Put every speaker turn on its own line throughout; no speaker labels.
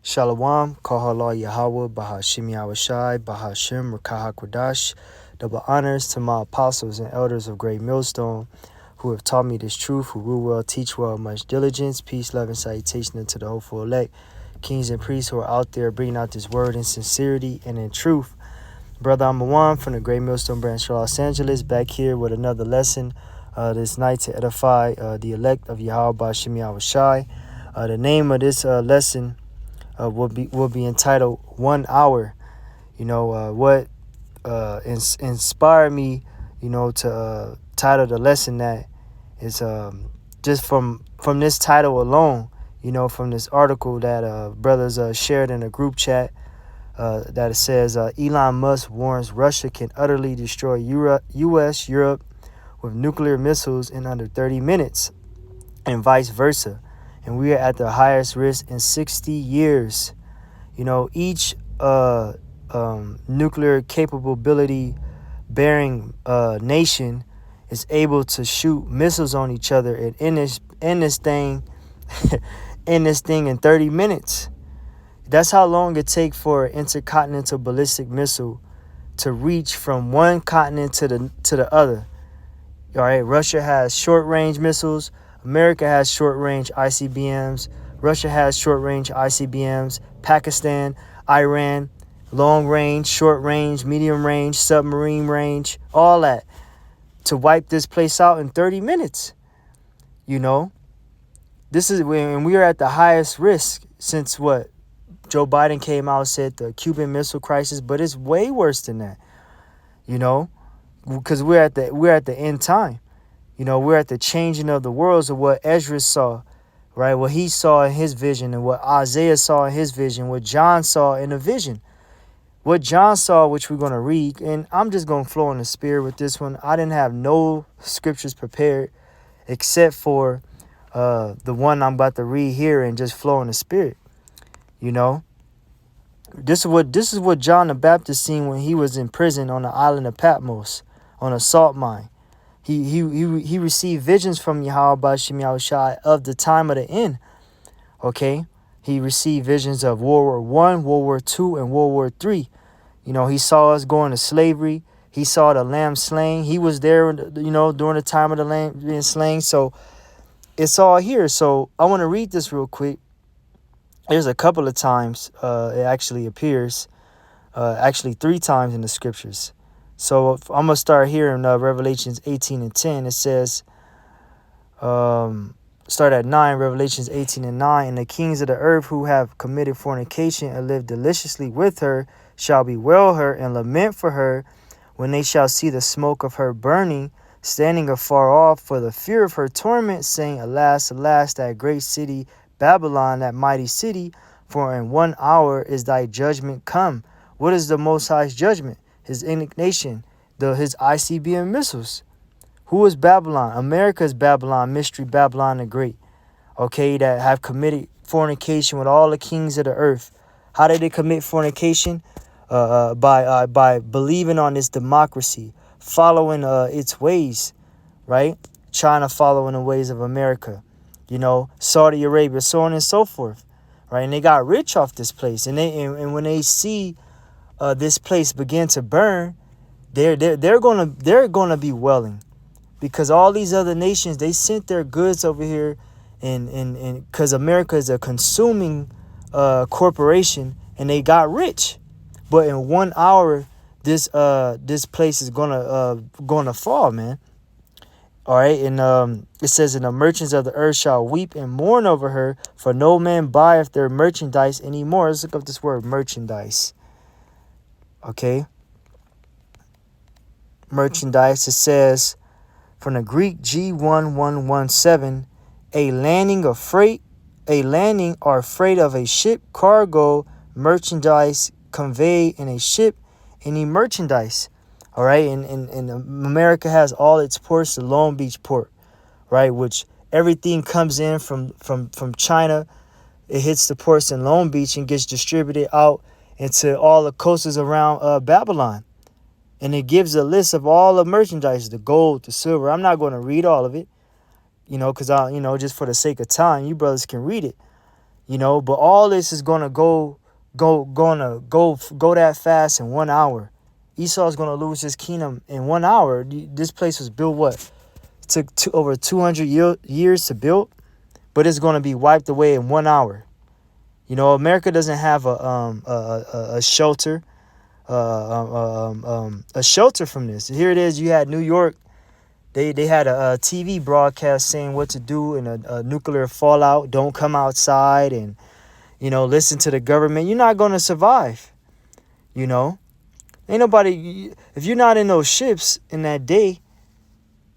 Shalom, Kahala Yahweh, Bahashim Yahushai, Bahashim Rakaha Kodash. Double honors to my apostles and elders of Great Millstone who have taught me this truth, who rule well, teach well, much diligence, peace, love, and salutation unto the hopeful elect, kings and priests who are out there bringing out this word in sincerity and in truth. Brother Amawan from the Great Millstone branch of Los Angeles, back here with another lesson this night to edify the elect of Yahweh Bahashim Yahushai. The name of this lesson will be entitled 1 Hour. What inspired me, to title the lesson that is just from this title alone, from this article that brothers shared in a group chat that it says Elon Musk warns Russia can utterly destroy Europe with nuclear missiles in under 30 minutes and vice versa. And we are at the highest risk in 60 years. Each nuclear capability bearing nation is able to shoot missiles on each other and end this thing in 30 minutes. That's how long it takes for an intercontinental ballistic missile to reach from one continent to the other. All right, Russia has short-range missiles. America has short-range ICBMs. Russia has short-range ICBMs. Pakistan, Iran, long-range, short-range, medium-range, submarine range, all that to wipe this place out in 30 minutes. This is when we are at the highest risk since what Joe Biden came out and said the Cuban Missile Crisis, but it's way worse than that. Because we're at the end time. We're at the changing of the worlds of what Ezra saw, right? What he saw in his vision and what Isaiah saw in his vision, what John saw in a vision. What John saw, which we're going to read, and I'm just going to flow in the spirit with this one. I didn't have no scriptures prepared except for the one I'm about to read here and just flow in the spirit. This is what John the Baptist seen when he was in prison on the island of Patmos on a salt mine. He received visions from Yahweh Bahashim Yahushai of the time of the end. Okay? He received visions of World War I, World War II, and World War III. He saw us going to slavery. He saw the lamb slain. He was there, during the time of the lamb being slain. So it's all here. So I want to read this real quick. There's a couple of times it actually appears, actually 3 times in the scriptures. So I'm going to start here in Revelations 18 and 10. It says, start at 9, Revelations 18 and 9. And the kings of the earth who have committed fornication and lived deliciously with her shall bewail her and lament for her when they shall see the smoke of her burning, standing afar off for the fear of her torment, saying, Alas, alas, that great city, Babylon, that mighty city, for in 1 hour is thy judgment come. What is the Most High's judgment? His indignation, his ICBM missiles. Who is Babylon? America's Babylon, Mystery Babylon the Great. Okay, that have committed fornication with all the kings of the earth. How did they commit fornication? By believing on this democracy, following its ways, right? China following the ways of America, Saudi Arabia, so on and so forth, right? And they got rich off this place, and when they see this place begin to burn, they're gonna be welling, because all these other nations, they sent their goods over here, and because America is a consuming corporation, and they got rich. But in 1 hour, this place is gonna fall, man. All right, and it says, and the merchants of the earth shall weep and mourn over her, for no man buyeth their merchandise anymore. Let's look up this word, merchandise. Okay, merchandise. It says from the Greek G1117, a landing or freight of a ship, cargo, merchandise conveyed in a ship, any merchandise. All right, and America has all its ports, the Long Beach port, right, which everything comes in from China. It hits the ports in Long Beach and gets distributed out into all the coasts around Babylon. And it gives a list of all the merchandise, the gold, the silver. I'm not going to read all of it, because just for the sake of time, you brothers can read it. You know, but all this is gonna go that fast in 1 hour. Esau's gonna lose his kingdom in 1 hour. This place was built what? It took over 200 years to build, but it's gonna be wiped away in 1 hour. You know, America doesn't have a shelter, a shelter from this. Here it is. You had New York. They had a TV broadcast saying what to do in a nuclear fallout. Don't come outside and, you know, listen to the government. You're not gonna survive. You know, ain't nobody. If you're not in those ships in that day,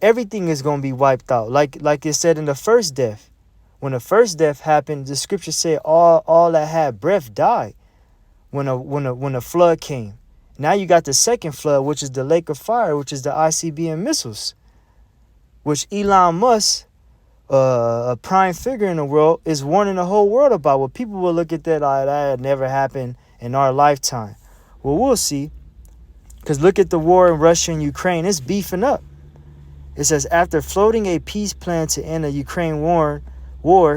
everything is gonna be wiped out. Like it said in the first death. When the first death happened, the scripture said all that had breath died when a flood came. Now you got the second flood, which is the lake of fire, which is the ICBM missiles, which Elon Musk, a prime figure in the world, is warning the whole world about. Well, people will look at that like that had never happened in our lifetime. Well, we'll see. Because look at the war in Russia and Ukraine. It's beefing up. It says, after floating a peace plan to end the Ukraine war,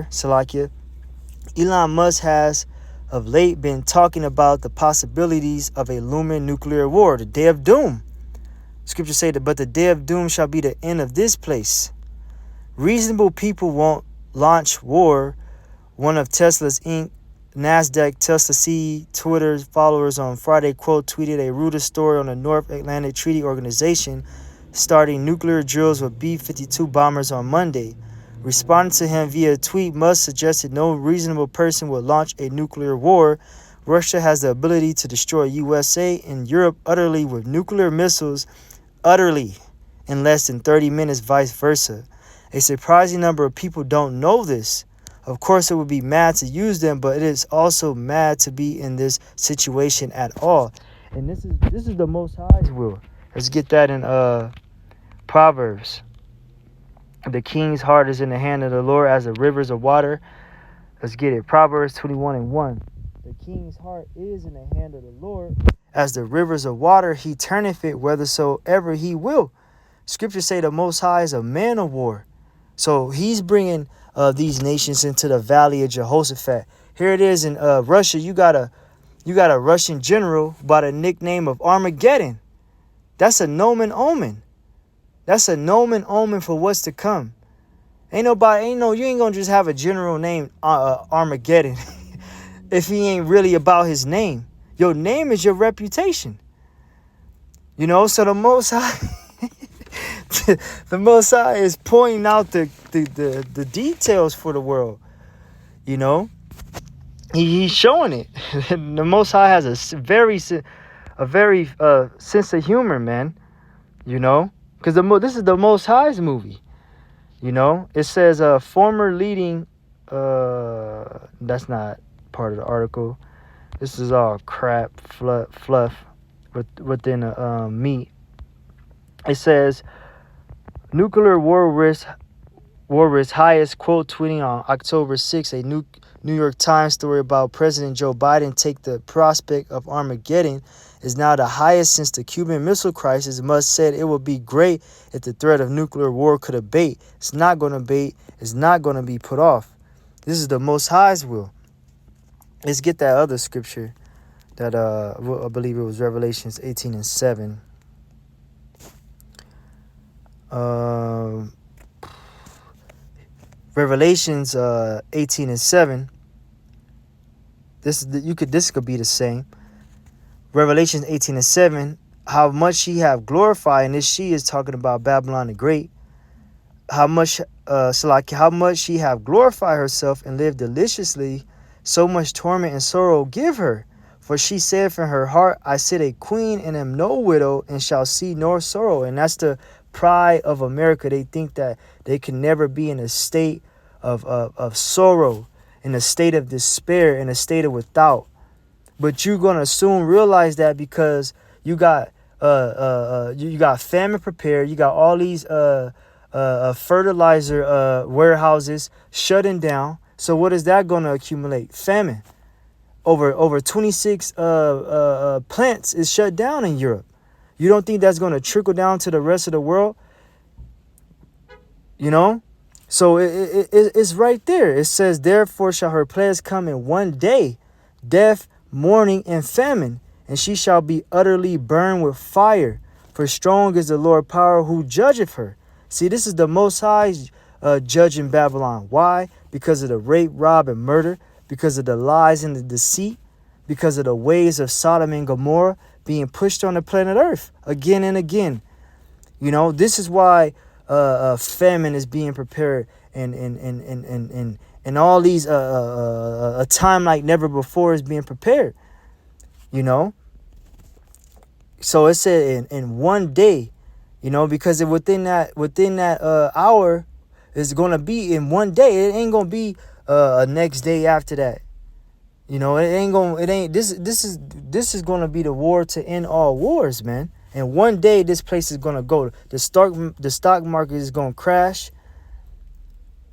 Salakia, Elon Musk has of late been talking about the possibilities of a looming nuclear war, the day of doom. Scripture say that, but the day of doom shall be the end of this place. Reasonable people won't launch war. One of Tesla's Inc., NASDAQ, Tesla C, Twitter followers on Friday, quote, tweeted a Reuters story on the North Atlantic Treaty Organization starting nuclear drills with B-52 bombers on Monday. Responding to him via tweet, Musk suggested no reasonable person would launch a nuclear war. Russia has the ability to destroy USA and Europe utterly with nuclear missiles, utterly, in less than 30 minutes, vice versa. A surprising number of people don't know this. Of course, it would be mad to use them, but it is also mad to be in this situation at all. And this is the Most High's will. Let's get that in Proverbs. The king's heart is in the hand of the Lord as the rivers of water. Let's get it. Proverbs 21:1. The king's heart is in the hand of the Lord as the rivers of water. He turneth it whithersoever he will. Scripture say the Most High is a man of war. So he's bringing these nations into the valley of Jehoshaphat. Here it is in Russia. You got a Russian general by the nickname of Armageddon. That's a nomen omen. That's a nomen omen for what's to come. You ain't gonna just have a general named Armageddon if he ain't really about his name. Your name is your reputation. You know, so the Most High, the Most High is pointing out the details for the world. You know, he's showing it. The Most High has a very sense of humor, man. You know. Because this is the Most High's movie. You know, it says former leading, that's not part of the article. This is all crap, fluff within a meat. It says nuclear war risk highest, quote, tweeting on October 6th, a New York Times story about President Joe Biden take the prospect of Armageddon is now the highest since the Cuban Missile Crisis. Musk said it would be great if the threat of nuclear war could abate. It's not going to abate. It's not going to be put off. This is the Most High's will. Let's get that other scripture that I believe it was Revelations 18:7. Revelations 18:7. This could be the same. Revelation 18:7, how much she have glorified, and this she is talking about Babylon the Great. How much she have glorified herself and lived deliciously, so much torment and sorrow give her. For she said in her heart, I sit a queen and am no widow, and shall see nor sorrow. And that's the pride of America. They think that they can never be in a state of sorrow, in a state of despair, in a state of without. But you're gonna soon realize that because you got famine prepared, you got all these fertilizer warehouses shutting down. So what is that gonna accumulate? Famine. Over 26 plants is shut down in Europe. You don't think that's gonna trickle down to the rest of the world? You know, So it's right there. It says, therefore shall her plagues come in one day, death, mourning, and famine, and she shall be utterly burned with fire. For strong is the Lord power who judgeth her. See, this is the Most High judging Babylon. Why? Because of the rape, rob, and murder, because of the lies and the deceit, because of the ways of Sodom and Gomorrah being pushed on the planet Earth again and again. You know, this is why famine is being prepared, and all these a time like never before is being prepared. You know, so it said in one day, you know, because within that hour is going to be in one day. It ain't going to be a next day after that. You know, this is going to be the war to end all wars, man. And one day this place is going to go. The stock market is going to crash.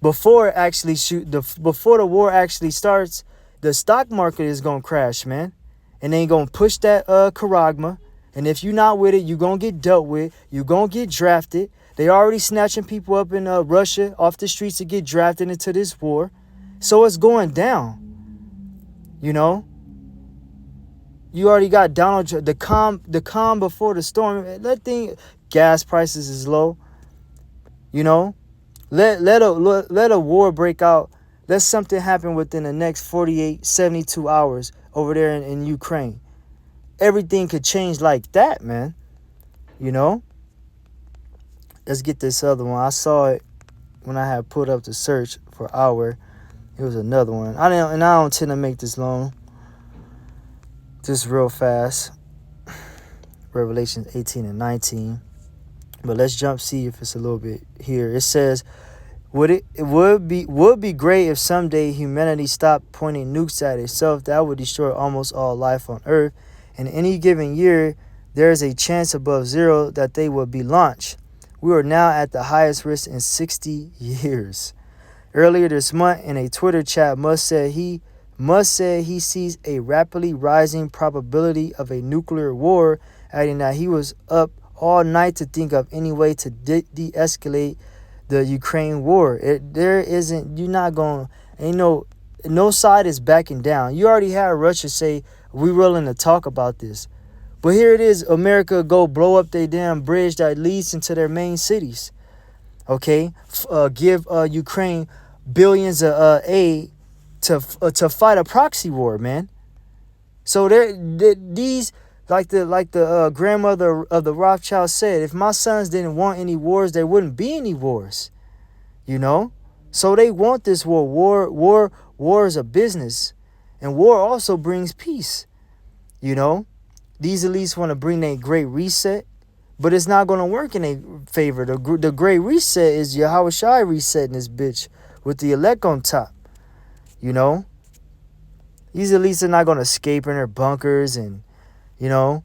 Before before the war actually starts, the stock market is going to crash, man. And they going to push that charagma. And if you're not with it, you're going to get dealt with. You're going to get drafted. They already snatching people up in Russia off the streets to get drafted into this war. So it's going down. You know, you already got Donald Trump, the calm before the storm. Gas prices is low. You know, let a war break out. Let something happen within the next 48, 72 hours over there in Ukraine. Everything could change like that, man. You know, let's get this other one. I saw it when I had put up the search for hour. It was another one. I don't tend to make this long. Just real fast. Revelations 18 and 19. But let's see if it's a little bit here. It says, it would be great if someday humanity stopped pointing nukes at itself. That would destroy almost all life on Earth. In any given year, there is a chance above zero that they will be launched. We are now at the highest risk in 60 years. Earlier this month, in a Twitter chat, Musk said he sees a rapidly rising probability of a nuclear war, adding that he was up all night to think of any way to de-escalate the Ukraine war. No side is backing down. You already had Russia say, we're willing to talk about this. But here it is, America go blow up their damn bridge that leads into their main cities. Okay? Give Ukraine billions of aid to fight a proxy war, man. So these, like the grandmother of the Rothschild said, if my sons didn't want any wars, there wouldn't be any wars. You know? So they want this war. War is a business. And war also brings peace. You know? These elites want to bring a great reset, but it's not going to work in their favor. The great reset is Yahweh Shai resetting this bitch with the elect on top. You know? These elites are not going to escape in their bunkers and you're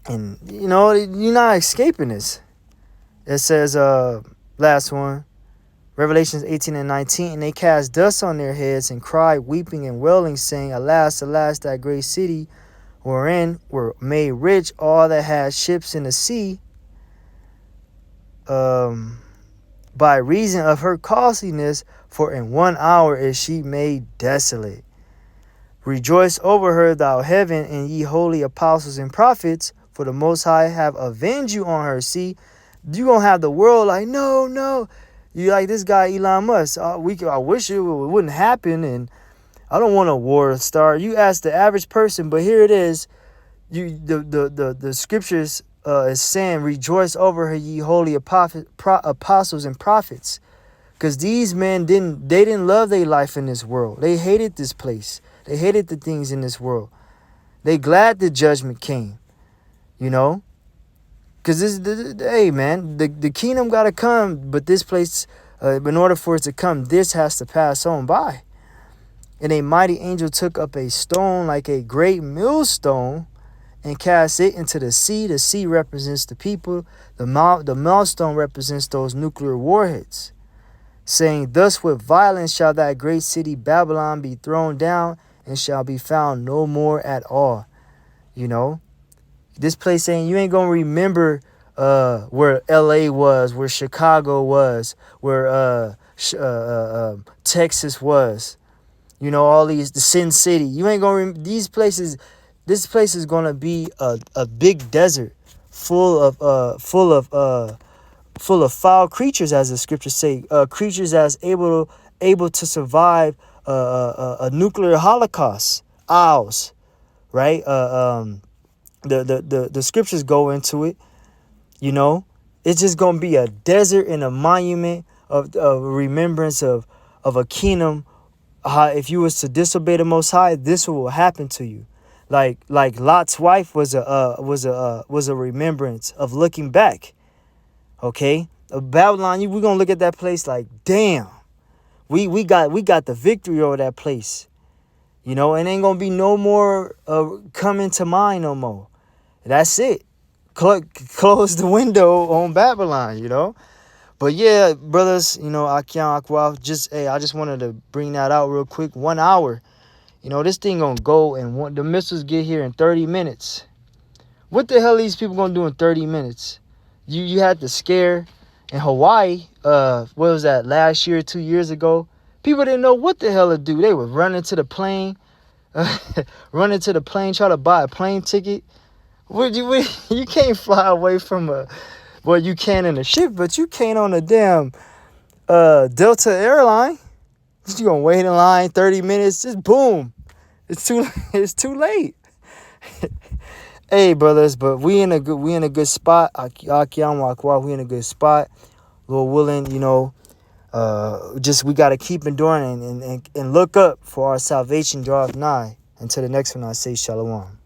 not escaping this. It says, last one, Revelations 18 and 19, and they cast dust on their heads and cried, weeping and wailing, saying, Alas, alas, that great city wherein were made rich all that had ships in the sea, by reason of her costliness, for in 1 hour is she made desolate. Rejoice over her, thou heaven, and ye holy apostles and prophets, for the Most High have avenged you on her. See, you gonna have the world like, no. You like this guy Elon Musk. I wish it wouldn't happen, and I don't want a war to start. You ask the average person, but here it is. The scriptures is saying, rejoice over her, ye holy apostles and prophets, because these men didn't love their life in this world. They hated this place. They hated the things in this world. They glad the judgment came, you know, because hey man, the kingdom got to come, but this place, in order for it to come, this has to pass on by. And a mighty angel took up a stone like a great millstone and cast it into the sea. The sea represents the people. The millstone represents those nuclear warheads, saying, Thus with violence shall that great city Babylon be thrown down, and shall be found no more at all. You know, this place saying you ain't gonna remember where LA was, where Chicago was, where Texas was. You know, all the Sin City. You ain't gonna these places. This place is gonna be a big desert full of foul creatures, as the scriptures say, creatures that's able to survive a nuclear holocaust. Owls, right? The scriptures go into it. You know, it's just gonna be a desert and a monument of remembrance of a kingdom. How if you was to disobey the Most High, this will happen to you. Like Lot's wife was a remembrance of looking back. Okay, Babylon, we're gonna look at that place like, damn, we got the victory over that place. You know, and ain't gonna be no more coming to mind no more. That's it. Close the window on Babylon. You know. But yeah, brothers, you know, Akian Akwa, I just wanted to bring that out real quick. 1 hour. You know, this thing gonna go, and the missiles get here in 30 minutes. What the hell are these people gonna do in 30 minutes? You had the scare in Hawaii, what was that, last year, 2 years ago? People didn't know what the hell to do. They would run into the plane, try to buy a plane ticket. You can't fly away from well, you can in a ship, but you can't on a damn Delta airline. You gonna wait in line 30 minutes, just boom. It's too late. Hey, brothers, but we in a good spot. We in a good spot. Lord willing, you know, just we gotta keep enduring and look up, for our salvation draweth nigh. Until the next one, I say shalom.